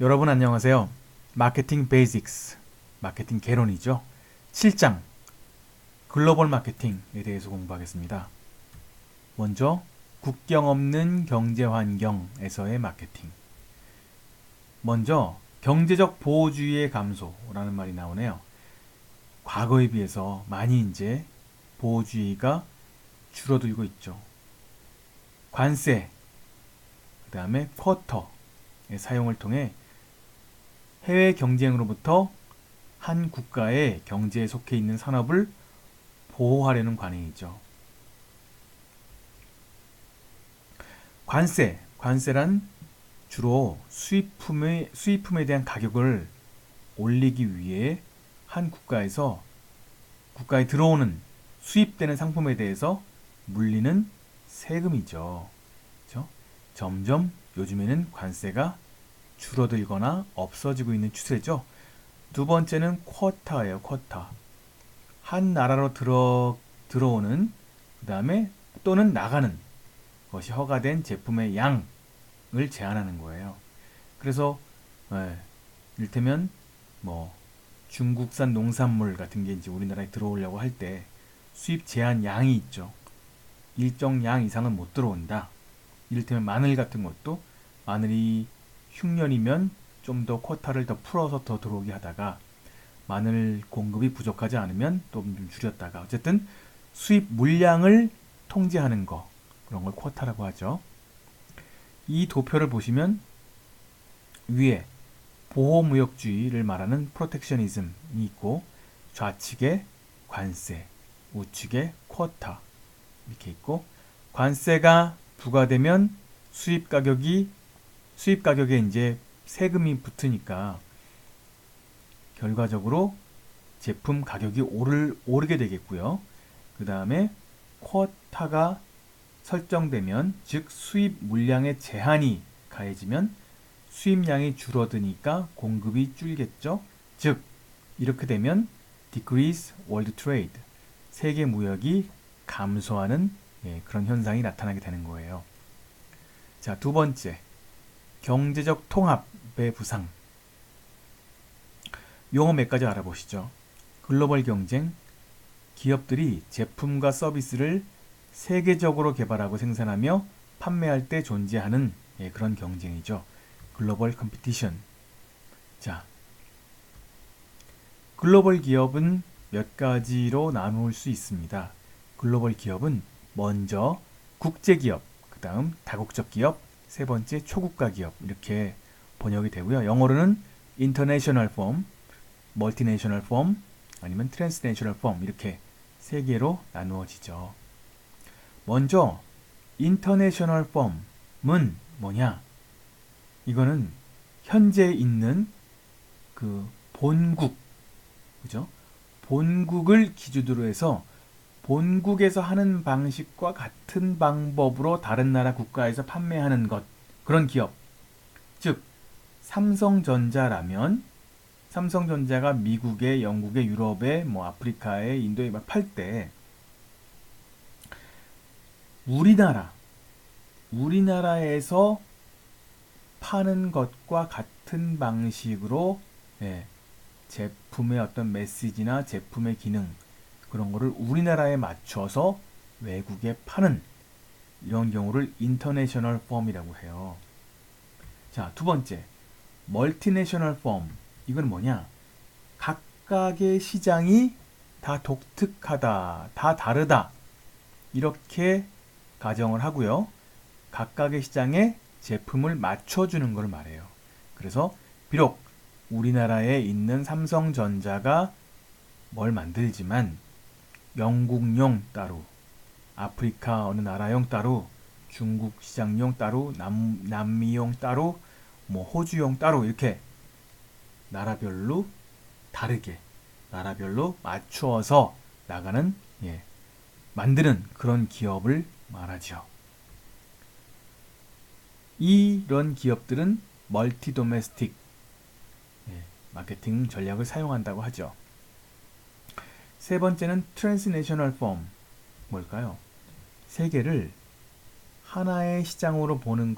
여러분 안녕하세요. 마케팅 베이직스, 마케팅 개론이죠. 7장 글로벌 마케팅에 대해서 공부하겠습니다. 먼저 국경 없는 경제 환경에서의 마케팅. 먼저 경제적 보호주의의 감소라는 말이 나오네요. 과거에 비해서 많이 이제 보호주의가 줄어들고 있죠. 관세, 그 다음에 쿼터의 사용을 통해 해외 경쟁으로부터 한 국가의 경제에 속해 있는 산업을 보호하려는 관행이죠. 관세란 주로 수입품에 대한 가격을 올리기 위해 한 국가에 들어오는 수입되는 상품에 대해서 물리는 세금이죠. 그렇죠? 점점 요즘에는 관세가 줄어들거나 없어지고 있는 추세죠. 두 번째는 쿼터예요. 쿼터. 한 나라로 들어오는 그 다음에 또는 나가는 것이 허가된 제품의 양을 제한하는 거예요. 그래서 이를테면 뭐 중국산 농산물 같은 게 이제 우리나라에 들어오려고 할 때 수입 제한 양이 있죠. 일정 양 이상은 못 들어온다. 이를테면 마늘 같은 것도 마늘이 흉년이면 좀 더 쿼타를 더 풀어서 더 들어오게 하다가 마늘 공급이 부족하지 않으면 또 좀 줄였다가 어쨌든 수입 물량을 통제하는 거 그런 걸 쿼타라고 하죠. 이 도표를 보시면 위에 보호무역주의를 말하는 프로텍셔니즘이 있고 좌측에 관세, 우측에 쿼타 이렇게 있고 관세가 부과되면 수입 가격에 이제 세금이 붙으니까 결과적으로 제품 가격이 오르게 되겠고요. 그 다음에 쿼타가 설정되면 즉 수입 물량의 제한이 가해지면 수입량이 줄어드니까 공급이 줄겠죠. 즉 이렇게 되면 decrease world trade 세계 무역이 감소하는 그런 현상이 나타나게 되는 거예요. 자, 두 번째 경제적 통합의 부상. 용어 몇 가지 알아보시죠. 글로벌 경쟁, 기업들이 제품과 서비스를 세계적으로 개발하고 생산하며 판매할 때 존재하는 그런 경쟁이죠. 글로벌 컴피티션. 자, 글로벌 기업은 몇 가지로 나눌 수 있습니다. 글로벌 기업은 먼저 국제기업, 그 다음 다국적 기업, 세 번째 초국가 기업 이렇게 번역이 되고요. 영어로는 international firm, multinational firm, 아니면 transnational firm 이렇게 세 개로 나누어지죠. 먼저 international firm은 뭐냐? 이거는 현재 있는 그 본국, 그죠? 본국을 기준으로 해서 본국에서 하는 방식과 같은 방법으로 다른 나라 국가에서 판매하는 것 그런 기업. 즉 삼성전자라면 삼성전자가 미국에, 영국에, 유럽에, 뭐 아프리카에, 인도에 막 팔 때 우리나라에서 파는 것과 같은 방식으로 제품의 어떤 메시지나 제품의 기능 그런 거를 우리나라에 맞춰서 외국에 파는 이런 경우를 인터내셔널 펌이라고 해요. 자, 두 번째 멀티내셔널 펌. 이건 뭐냐? 각각의 시장이 다 독특하다, 다 다르다 이렇게 가정을 하고요. 각각의 시장에 제품을 맞춰주는 걸 말해요. 그래서 비록 우리나라에 있는 삼성전자가 뭘 만들지만 영국용 따로, 아프리카 어느 나라용 따로, 중국 시장용 따로, 남미용 따로, 뭐 호주용 따로 이렇게 나라별로 다르게 나라별로 맞추어서 나가는 만드는 그런 기업을 말하죠. 이런 기업들은 멀티 도메스틱 마케팅 전략을 사용한다고 하죠. 세 번째는 트랜스내셔널 펌. 뭘까요? 세계를 하나의 시장으로 보는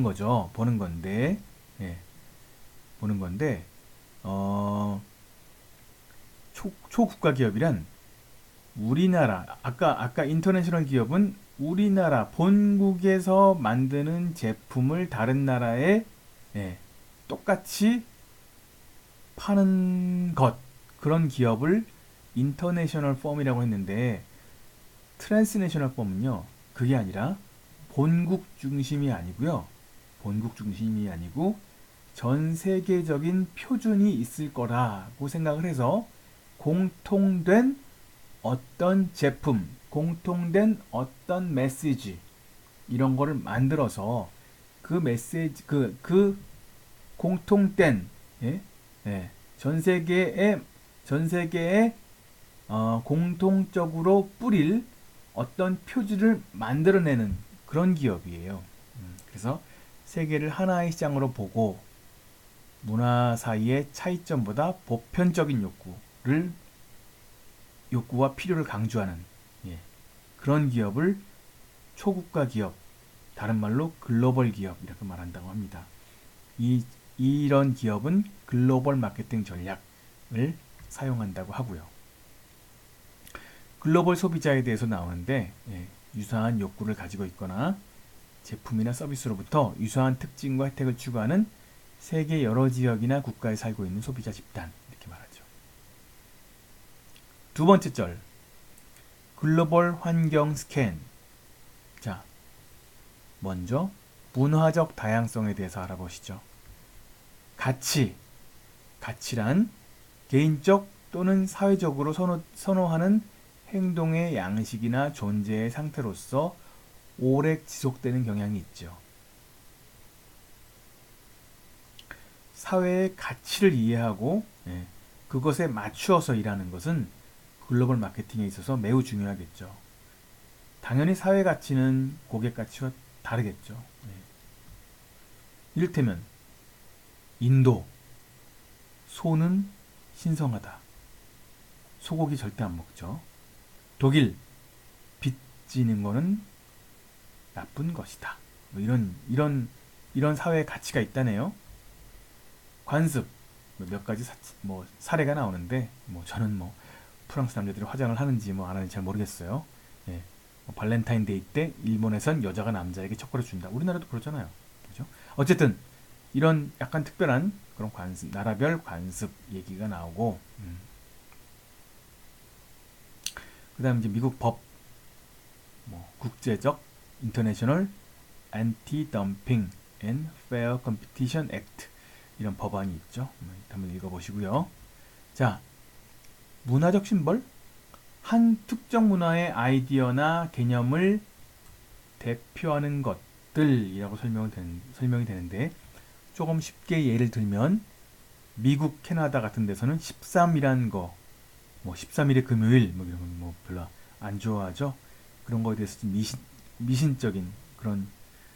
거죠. 보는 건데 예, 보는 건데 초국가 기업이란 우리나라 아까 인터내셔널 기업은 우리나라 본국에서 만드는 제품을 다른 나라에 예, 똑같이 파는 것 그런 기업을 인터내셔널 펌이라고 했는데 트랜스내셔널 펌은요 그게 아니라 본국 중심이 아니고요 본국 중심이 아니고 전 세계적인 표준이 있을 거라고 생각을 해서 공통된 어떤 제품, 공통된 어떤 메시지 이런 거를 만들어서 그 메시지 그 공통된 예? 예. 전 세계에 공통적으로 뿌릴 어떤 표준을 만들어내는 그런 기업이에요. 그래서 세계를 하나의 시장으로 보고 문화 사이의 차이점보다 보편적인 욕구와 필요를 강조하는 예, 그런 기업을 초국가 기업, 다른 말로 글로벌 기업 이렇게 말한다고 합니다. 이런 기업은 글로벌 마케팅 전략을 사용한다고 하고요. 글로벌 소비자에 대해서 나오는데 예, 유사한 욕구를 가지고 있거나 제품이나 서비스로부터 유사한 특징과 혜택을 추구하는 세계 여러 지역이나 국가에 살고 있는 소비자 집단 이렇게 말하죠. 두 번째 절 글로벌 환경 스캔. 자, 먼저 문화적 다양성에 대해서 알아보시죠. 가치란 개인적 또는 사회적으로 선호하는 행동의 양식이나 존재의 상태로서 오래 지속되는 경향이 있죠. 사회의 가치를 이해하고 그것에 맞추어서 일하는 것은 글로벌 마케팅에 있어서 매우 중요하겠죠. 당연히 사회 가치는 고객 가치와 다르겠죠. 이를테면 인도 소는 신성하다. 소고기 절대 안 먹죠. 독일 빚지는 거는 나쁜 것이다. 뭐 이런 사회의 가치가 있다네요. 관습 몇 가지 사례가 나오는데 저는 프랑스 남자들이 화장을 하는지 안 하는지 잘 모르겠어요. 예. 발렌타인데이 때 일본에선 여자가 남자에게 초콜릿 준다. 우리나라도 그렇잖아요. 그죠? 어쨌든 이런 약간 특별한 그런 관습, 나라별 관습 얘기가 나오고 그다음 이제 미국 법 국제적 인터내셔널 안티 덤핑 앤 페어 컴피티션 액트 이런 법안이 있죠. 한번 읽어보시고요. 자, 문화적 심벌 한 특정 문화의 아이디어나 개념을 대표하는 것들이라고 설명이 되는데 조금 쉽게 예를 들면 미국, 캐나다 같은 데서는 13이라는 거 13일의 금요일 이런 건 별로 안 좋아하죠. 그런 거에 대해서 좀 미신적인 그런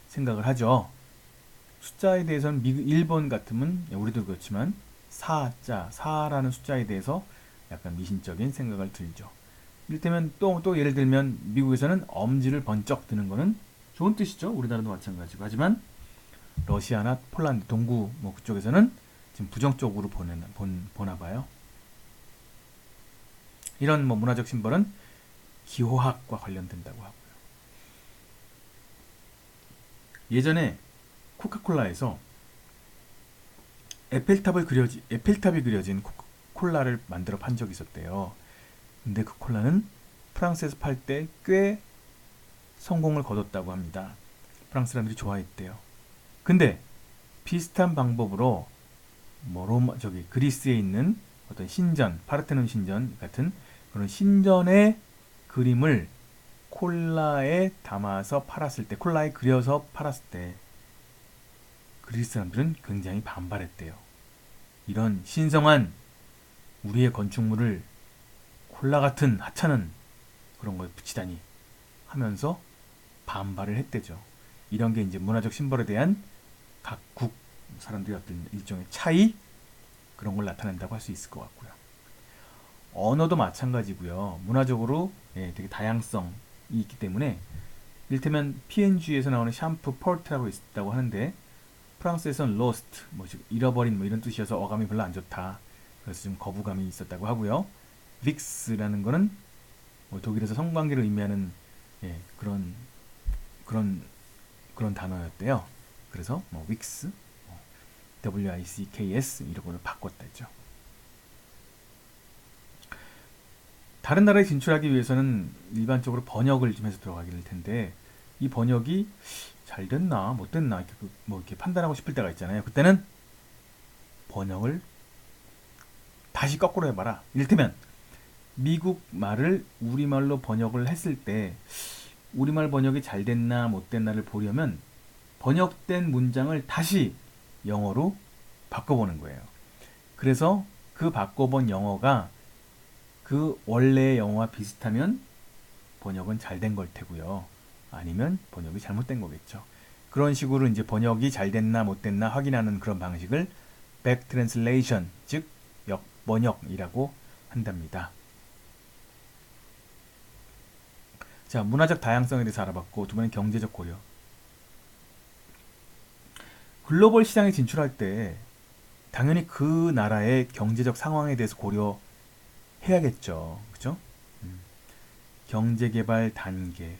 생각을 하죠. 숫자에 대해서는 일본 같으면 우리도 그렇지만 4라는 숫자에 대해서 약간 미신적인 생각을 들죠. 이를테면 또 예를 들면 미국에서는 엄지를 번쩍 드는 거는 좋은 뜻이죠. 우리나라도 마찬가지고. 하지만 러시아나 폴란드, 동구 그쪽에서는 지금 부정적으로 보나 봐요. 이런 문화적 심벌은 기호학과 관련된다고 하고요. 예전에 코카콜라에서 에펠탑이 그려진 콜라를 만들어 판 적이 있었대요. 근데 그 콜라는 프랑스에서 팔 때 꽤 성공을 거뒀다고 합니다. 프랑스 사람들이 좋아했대요. 근데 비슷한 방법으로 그리스에 있는 어떤 신전, 파르테논 신전 같은 그런 신전의 그림을 콜라에 담아서 팔았을 때, 콜라에 그려서 팔았을 때 그리스 사람들은 굉장히 반발했대요. 이런 신성한 우리의 건축물을 콜라 같은 하찮은 그런 거에 붙이다니 하면서 반발을 했대죠. 이런 게 이제 문화적 심벌에 대한 각국 사람들의 어떤 일종의 차이 그런 걸 나타낸다고 할 수 있을 것 같고요. 언어도 마찬가지고요. 문화적으로 되게 다양성이 있기 때문에 이를테면 P&G에서 나오는 샴푸 펄트라고 있다고 하는데 프랑스에서는 lost, 뭐 잃어버린 뭐 이런 뜻이어서 어감이 별로 안 좋다. 그래서 좀 거부감이 있었다고 하고요. 빅스라는 거는 뭐 독일에서 성관계를 의미하는 예, 그런 단어였대요. 그래서 뭐 윅스, WICKS 이런 걸로 바꿨다죠. 다른 나라에 진출하기 위해서는 일반적으로 번역을 좀 해서 들어가게 될 텐데 이 번역이 잘 됐나 못 됐나 이렇게 뭐 이렇게 판단하고 싶을 때가 있잖아요. 그때는 번역을 다시 거꾸로 해봐라. 이를테면 미국 말을 우리말로 번역을 했을 때 우리말 번역이 잘 됐나 못 됐나를 보려면 번역된 문장을 다시 영어로 바꿔보는 거예요. 그래서 그 바꿔본 영어가 그 원래의 영어와 비슷하면 번역은 잘 된 걸 테고요. 아니면 번역이 잘못된 거겠죠. 그런 식으로 이제 번역이 잘 됐나 못 됐나 확인하는 그런 방식을 back translation, 즉 역번역이라고 한답니다. 자, 문화적 다양성에 대해서 알아봤고 두 번째는 경제적 고려. 글로벌 시장에 진출할 때 당연히 그 나라의 경제적 상황에 대해서 고려해야겠죠. 그죠? 경제개발 단계,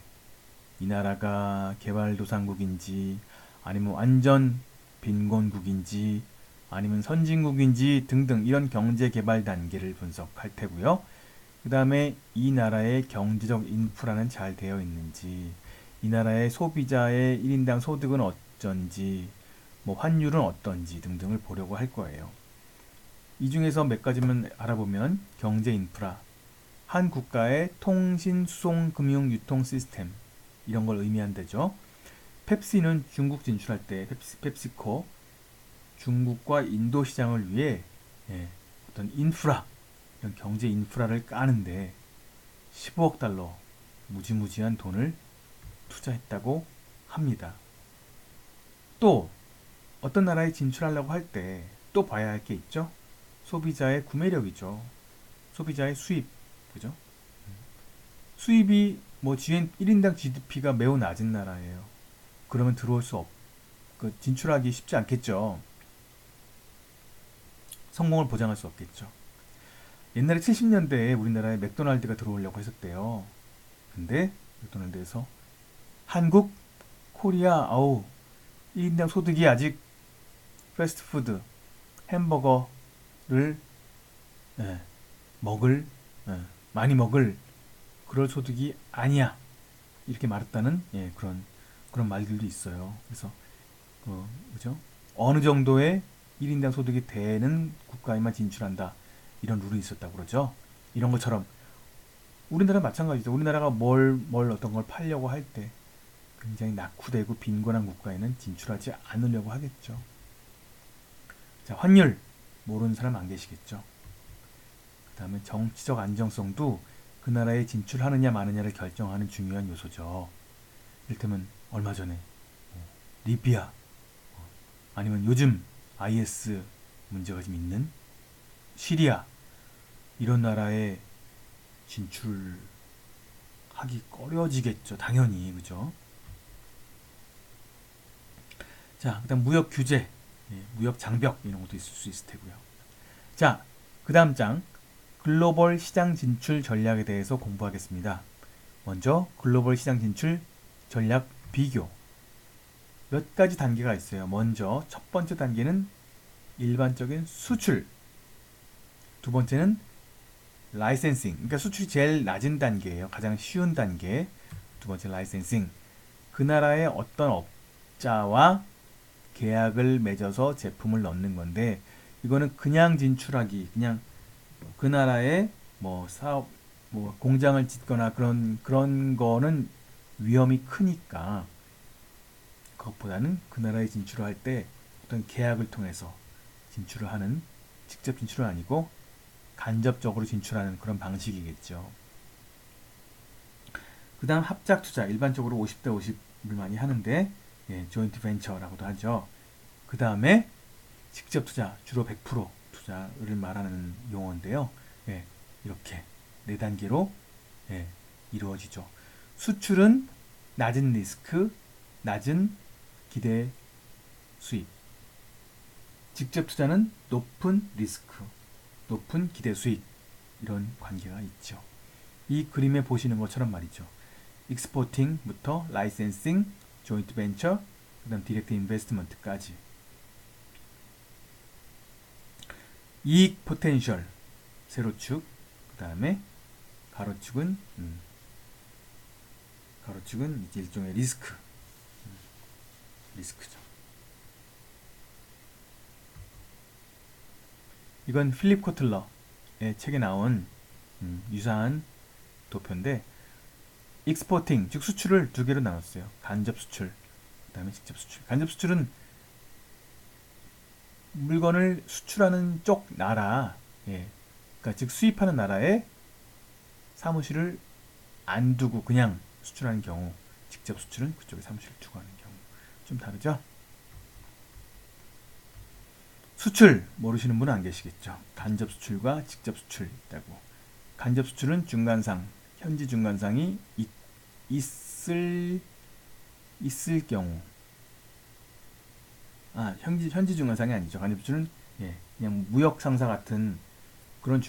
이 나라가 개발도상국인지 아니면 완전 빈곤국인지 아니면 선진국인지 등등 이런 경제개발 단계를 분석할 테고요. 그 다음에 이 나라의 경제적 인프라는 잘 되어 있는지, 이 나라의 소비자의 1인당 소득은 어쩐지, 뭐 환율은 어떤지 등등을 보려고 할 거예요. 이 중에서 몇 가지만 알아보면 경제 인프라, 한 국가의 통신, 수송, 금융, 유통 시스템 이런 걸 의미한다죠. 펩시는 중국 진출할 때 펩시코 중국과 인도 시장을 위해 어떤 인프라 이런 경제 인프라를 까는데 15억 달러 무지무지한 돈을 투자했다고 합니다. 또 어떤 나라에 진출하려고 할 때 또 봐야 할 게 있죠. 소비자의 구매력이죠. 소비자의 수입, 그죠? 수입이 뭐 1인당 GDP가 매우 낮은 나라예요. 그러면 들어올 수 진출하기 쉽지 않겠죠. 성공을 보장할 수 없겠죠. 옛날에 70년대에 우리나라에 맥도날드가 들어오려고 했었대요. 근데 맥도날드에서 한국, 코리아, 1인당 소득이 아직 패스트푸드, 햄버거를 많이 먹을 그럴 소득이 아니야. 이렇게 말했다는 그런 말들도 있어요. 그래서 그죠? 어느 정도의 1인당 소득이 되는 국가에만 진출한다. 이런 룰이 있었다고 그러죠. 이런 것처럼 우리나라 마찬가지죠. 우리나라가 뭘 어떤 걸 팔려고 할 때 굉장히 낙후되고 빈곤한 국가에는 진출하지 않으려고 하겠죠. 자, 환율 모르는 사람 안 계시겠죠. 그 다음에 정치적 안정성도 그 나라에 진출하느냐 마느냐를 결정하는 중요한 요소죠. 이를테면 얼마 전에 리비아 아니면 요즘 IS 문제가 좀 있는 시리아 이런 나라에 진출하기 꺼려지겠죠. 당연히 그죠. 자, 그다음 무역 규제, 무역 장벽 이런 것도 있을 수 있을 테고요. 자, 그 다음 장 글로벌 시장 진출 전략에 대해서 공부하겠습니다. 먼저 글로벌 시장 진출 전략 비교. 몇 가지 단계가 있어요. 먼저 첫 번째 단계는 일반적인 수출. 두 번째는 라이센싱. 그러니까 수출이 제일 낮은 단계예요. 가장 쉬운 단계. 두 번째 라이센싱. 그 나라의 어떤 업자와 계약을 맺어서 제품을 넣는 건데 이거는 그냥 진출하기, 그냥 그 나라에 뭐 사업, 뭐 공장을 짓거나 그런 거는 위험이 크니까 그것보다는 그 나라에 진출을 할 때 어떤 계약을 통해서 진출을 하는, 직접 진출은 아니고 간접적으로 진출하는 그런 방식이겠죠. 그 다음 합작 투자, 일반적으로 50대 50을 많이 하는데 조인트 벤처라고도 하죠. 그 다음에 직접 투자, 주로 100% 투자를 말하는 용어인데요. 이렇게 4단계로 이루어지죠. 수출은 낮은 리스크, 낮은 기대 수익. 직접 투자는 높은 리스크, 높은 기대 수익 이런 관계가 있죠. 이 그림에 보시는 것처럼 말이죠. 익스포팅부터 라이센싱, 조인트 벤처, 그다음 디렉트 인베스트먼트까지 이익 포텐셜 세로축, 그다음에 가로축은 이제 일종의 리스크죠. 이건 필립 코틀러의 책에 나온 유사한 도표인데 익스포팅 즉 수출을 두 개로 나눴어요. 간접 수출, 그다음에 직접 수출. 간접 수출은 물건을 수출하는 쪽 나라, 그러니까 즉 수입하는 나라에 사무실을 안 두고 그냥 수출하는 경우, 직접 수출은 그쪽에 사무실을 두고 하는 경우 좀 다르죠? 수출 모르시는 분은 안 계시겠죠? 간접 수출과 직접 수출 있다고. 간접 수출은 중간상, 현지 중간상이 있을 경우, 현지 중간상이 아니죠. 간접 수출은 그냥 무역 상사 같은 그런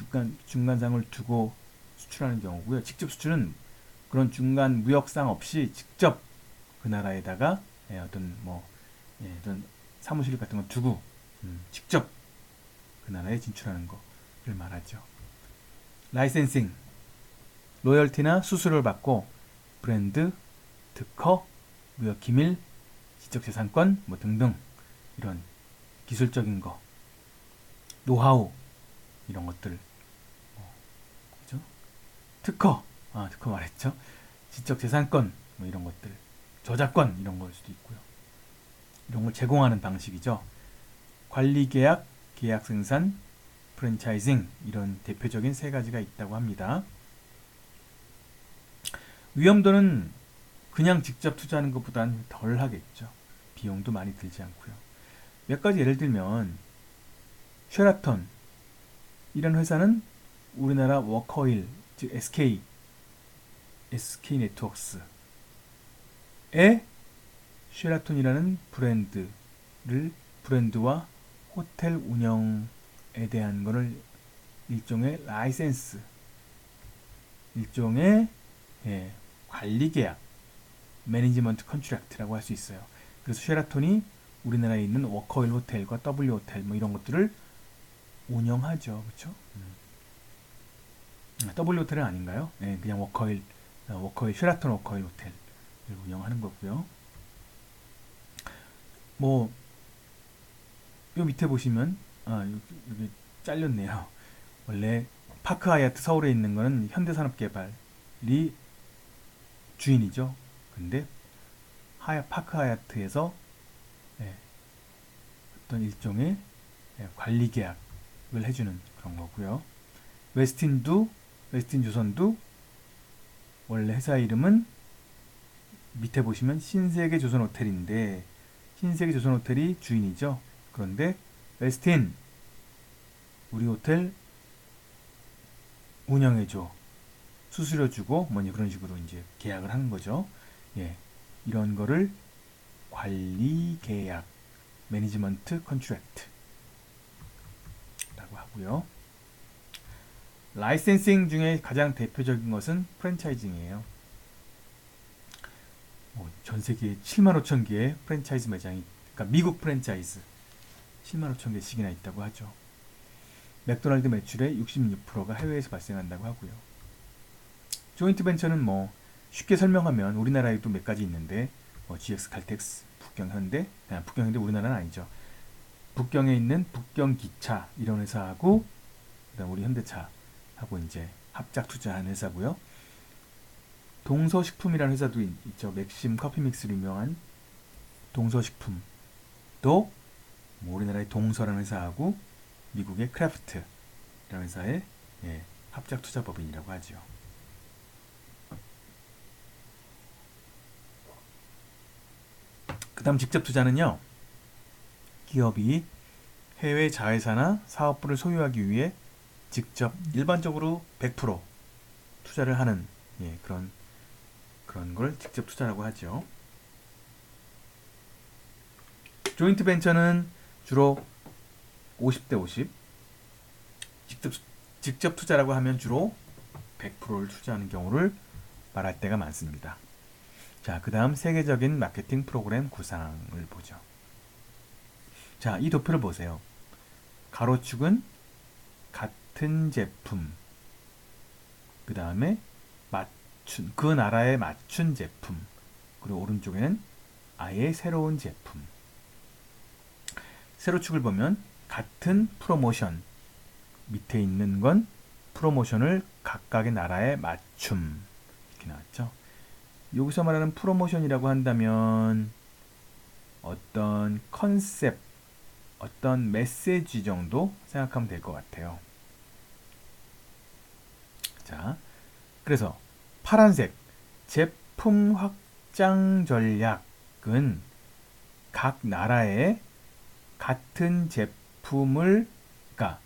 중간상을 두고 수출하는 경우고요. 직접 수출은 그런 중간 무역상 없이 직접 그 나라에다가 어떤 사무실 같은 거 두고 직접 그 나라에 진출하는 거를 말하죠. 라이센싱, 로열티나 수수료를 받고 브랜드, 특허, 무역 기밀, 지적재산권 등등 이런 기술적인 거, 노하우 이런 것들, 그죠? 특허 말했죠. 지적재산권 이런 것들, 저작권 이런 걸 수도 있고요. 이런 걸 제공하는 방식이죠. 관리계약, 계약생산, 프랜차이징 이런 대표적인 세 가지가 있다고 합니다. 위험도는 그냥 직접 투자하는 것보다는 덜 하겠죠. 비용도 많이 들지 않고요. 몇 가지 예를 들면 쉐라톤 이런 회사는 우리나라 워커힐 즉 SK 네트워크스의 쉐라톤이라는 브랜드와 호텔 운영에 대한 거를 일종의 라이센스, 일종의 관리 계약, 매니지먼트 컨트랙트라고 할 수 있어요. 그래서 쉐라톤이 우리나라에 있는 워커힐 호텔과 W 호텔 이런 것들을 운영하죠. 그렇죠? W 호텔은 아닌가요? 그냥 워커힐 쉐라톤 워커힐 호텔을 운영하는 거고요. 요 밑에 보시면 여기 잘렸네요. 원래 파크 하얏트 서울에 있는 거는 현대산업개발이 주인이죠. 근데 파크 하얏트에서 어떤 일종의 관리 계약을 해주는 그런 거고요. 웨스틴 조선도 원래 회사 이름은 밑에 보시면 신세계 조선 호텔인데 신세계 조선 호텔이 주인이죠. 그런데 웨스틴 우리 호텔 운영해줘, 수수료 주고 그런 식으로 이제 계약을 하는 거죠. 이런 거를 관리 계약, 매니지먼트 컨트랙트라고 하고요. 라이센싱 중에 가장 대표적인 것은 프랜차이징이에요. 전 세계에 7만 5천 개의 프랜차이즈 매장이, 그러니까 미국 프랜차이즈 7만 5천 개씩이나 있다고 하죠. 맥도날드 매출의 66%가 해외에서 발생한다고 하고요. 조인트 벤처는 쉽게 설명하면 우리나라에도 몇 가지 있는데 GX 칼텍스, 북경현대, 북경현대 우리나라는 아니죠. 북경에 있는 북경기차 이런 회사하고 그다음 우리 현대차하고 이제 합작 투자한 회사고요. 동서식품이라는 회사도 있죠. 맥심 커피 믹스로 유명한 동서식품도 우리나라의 동서라는 회사하고 미국의 크래프트라는 회사의 합작 투자 법인이라고 하죠. 그 다음 직접 투자는요. 기업이 해외 자회사나 사업부를 소유하기 위해 직접 일반적으로 100% 투자를 하는 그런 걸 직접 투자라고 하죠. 조인트 벤처는 주로 50대 50. 직접 투자라고 하면 주로 100%를 투자하는 경우를 말할 때가 많습니다. 자, 그 다음 세계적인 마케팅 프로그램 구상을 보죠. 자, 이 도표를 보세요. 가로축은 같은 제품, 그 다음에 그 나라에 맞춘 제품, 그리고 오른쪽에는 아예 새로운 제품. 세로축을 보면 같은 프로모션, 밑에 있는 건 프로모션을 각각의 나라에 맞춤, 이렇게 나왔죠. 여기서 말하는 프로모션이라고 한다면 어떤 컨셉, 어떤 메시지 정도 생각하면 될 것 같아요. 자, 그래서 파란색 제품 확장 전략은 각 나라의 같은 제품을, 그러니까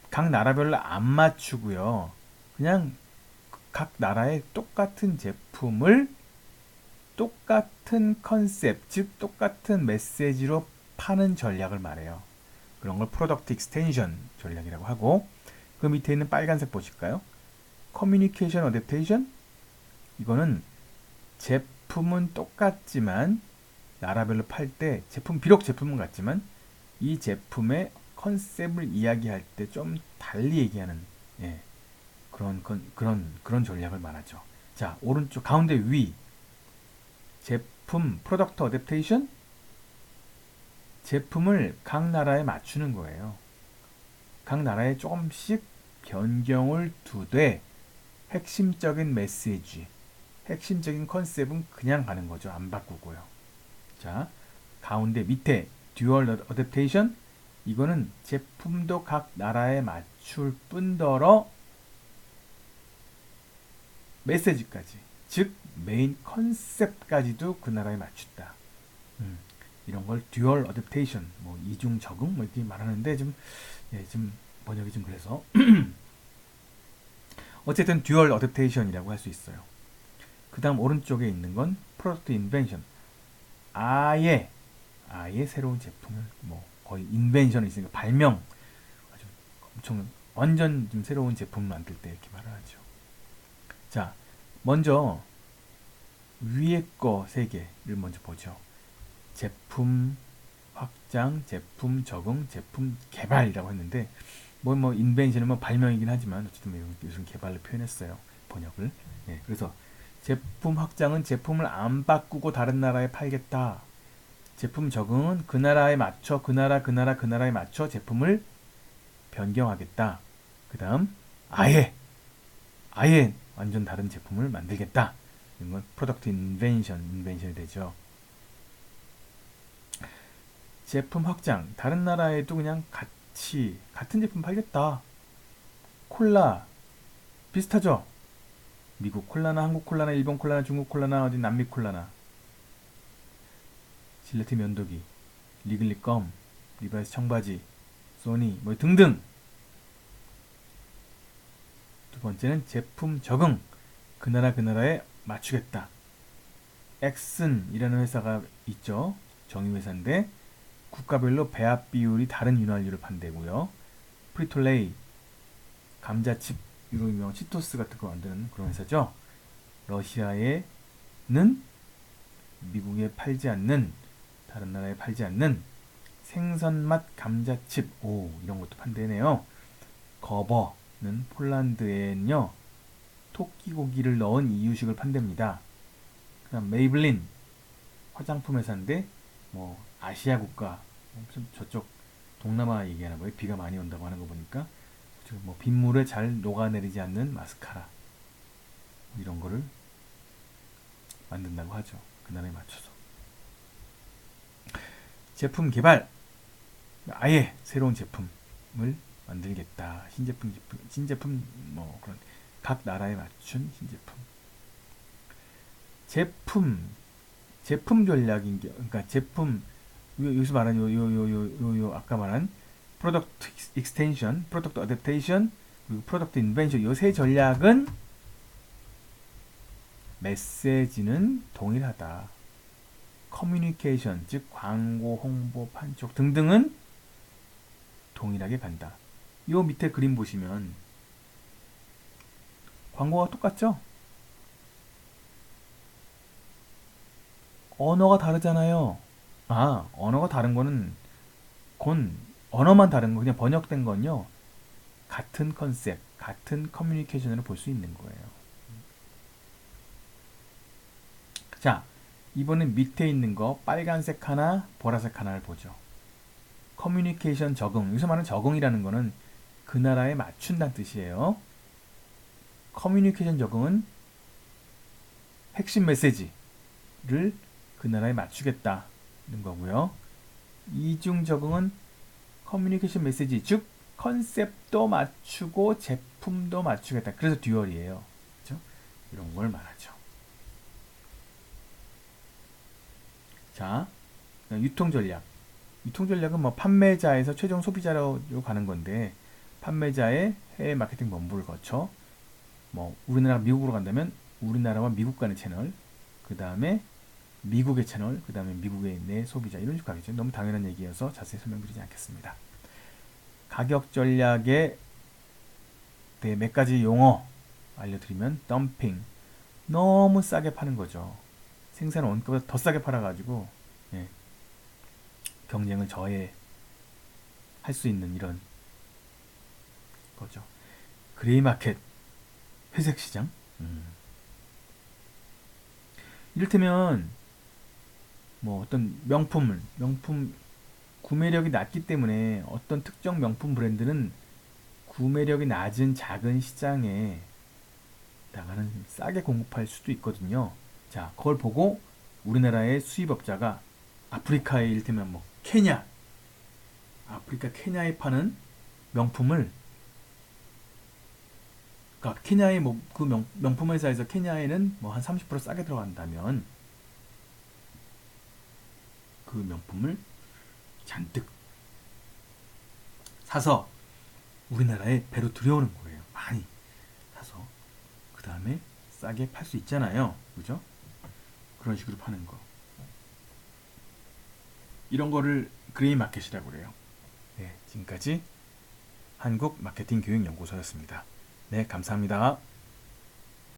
각 나라별로 안 맞추고요. 그냥 각 나라의 똑같은 제품을 똑같은 컨셉, 즉 똑같은 메시지로 파는 전략을 말해요. 그런 걸 프로덕트 익스텐션 전략이라고 하고, 그 밑에 있는 빨간색 보실까요? 커뮤니케이션 어댑테이션? 이거는 제품은 똑같지만 나라별로 팔 때 비록 제품은 같지만 이 제품의 컨셉을 이야기할 때 좀 달리 얘기하는, 예, 그런 전략을 말하죠. 자, 오른쪽 가운데 위 제품 프로덕트 어댑테이션, 제품을 각 나라에 맞추는 거예요. 각 나라에 조금씩 변경을 두되 핵심적인 메시지, 핵심적인 컨셉은 그냥 가는 거죠. 안 바꾸고요. 자, 가운데 밑에 듀얼 어댑테이션, 이거는 제품도 각 나라에 맞출 뿐더러 메시지까지, 즉 메인 컨셉까지도 그 나라에 맞춘다. 이런 걸 듀얼 어댑테이션, 뭐 이중 적응 뭐 이렇게 말하는데 좀 번역이 좀 그래서 어쨌든 듀얼 어댑테이션이라고 할 수 있어요. 그 다음 오른쪽에 있는 건 프로덕트 인벤션. 아예 새로운 제품을, 뭐 거의 인벤션이 있으니까 발명, 아주 엄청 완전 좀 새로운 제품을 만들 때 이렇게 말을 하죠. 자, 먼저 위에 거 세 개를 먼저 보죠. 제품 확장, 제품 적응, 제품 개발이라고 했는데 뭐 인벤션은 뭐 발명이긴 하지만 어쨌든 요즘 개발로 표현했어요. 번역을. 네, 그래서 제품 확장은 제품을 안 바꾸고 다른 나라에 팔겠다. 제품 적응은 그 나라에 맞춰 그 나라에 맞춰 제품을 변경하겠다. 그 다음 아예 완전 다른 제품을 만들겠다. 이런 건 프로덕트 인벤션이 되죠. 제품 확장, 다른 나라에도 그냥 같은 제품 팔겠다. 콜라 비슷하죠? 미국 콜라나 한국 콜라나 일본 콜라나 중국 콜라나 어디 남미 콜라나, 질레트 면도기, 리글리 껌, 리바이스 청바지, 소니 뭐 등등. 두 번째는 제품 적응, 그 나라에 맞추겠다. 엑슨이라는 회사가 있죠. 정유회사인데 국가별로 배합 비율이 다른 윤활유를 판대고요. 프리톨레이, 감자칩, 유명 치토스 같은 거 만드는 그런 회사죠. 러시아에는 미국에 팔지 않는, 다른 나라에 팔지 않는 생선맛 감자칩, 이런 것도 판대네요. 거버는 폴란드에는요 토끼고기를 넣은 이유식을 판답니다. 그다음 메이블린 화장품 회사인데 뭐 아시아 국가, 저쪽 동남아 얘기하나 봐요. 비가 많이 온다고 하는 거 보니까 뭐 빗물에 잘 녹아내리지 않는 마스카라, 이런 거를 만든다고 하죠. 그 나라에 맞춰서. 제품 개발, 아예 새로운 제품을 만들겠다. 신제품 뭐 그런 각 나라에 맞춘 신제품. 제품 전략인 게, 그러니까 제품, 여기서 말한 아까 말한 프로덕트 익스텐션, 프로덕트 어댑테이션, 그리고 프로덕트 인벤션, 요 세 전략은 메시지는 동일하다. 커뮤니케이션, 즉 광고, 홍보, 판촉 등등은 동일하게 간다. 요 밑에 그림 보시면 광고가 똑같죠? 언어가 다르잖아요. 아, 언어가 다른 거는 그건 언어만 다른 거 그냥 번역된 건요. 같은 컨셉, 같은 커뮤니케이션으로 볼 수 있는 거예요. 자, 이번엔 밑에 있는 거 빨간색 하나, 보라색 하나를 보죠. 커뮤니케이션 적응. 여기서 말하는 적응이라는 거는 그 나라에 맞춘다는 뜻이에요. 커뮤니케이션 적응은 핵심 메시지를 그 나라에 맞추겠다는 거고요. 이중 적응은 커뮤니케이션 메시지, 즉 컨셉도 맞추고 제품도 맞추겠다. 그래서 듀얼이에요. 그렇죠? 이런 걸 말하죠. 자, 유통 전략. 유통 전략은 뭐 판매자에서 최종 소비자로 가는 건데 판매자의 해외 마케팅 본부를 거쳐 뭐 우리나라 미국으로 간다면 우리나라와 미국 간의 채널, 그 다음에 미국의 채널, 그 다음에 미국의 내 소비자 이런 식으로 가겠죠. 너무 당연한 얘기여서 자세히 설명드리지 않겠습니다. 가격 전략에 대해 몇 가지 용어 알려드리면 덤핑, 너무 싸게 파는 거죠. 생산 원가보다 더 싸게 팔아가지고 예, 경쟁을 저해할 수 있는 이런 거죠. 그레이 마켓, 회색 시장. 이를테면 뭐 어떤 명품 구매력이 낮기 때문에 어떤 특정 명품 브랜드는 구매력이 낮은 작은 시장에 나가는 싸게 공급할 수도 있거든요. 자, 그걸 보고 우리나라의 수입업자가 아프리카에 이를테면 뭐 아프리카 케냐에 파는 명품을 그러니까 케냐의 뭐 그 명품 회사에서 케냐에는 뭐 한 30% 싸게 들어간다면 그 명품을 잔뜩 사서 우리나라에 배로 들여오는 거예요. 많이 사서 그 다음에 싸게 팔 수 있잖아요. 그죠? 그런 식으로 파는 거. 이런 거를 그레이 마켓이라고 그래요. 네, 지금까지 한국 마케팅 교육 연구소였습니다. 네, 감사합니다.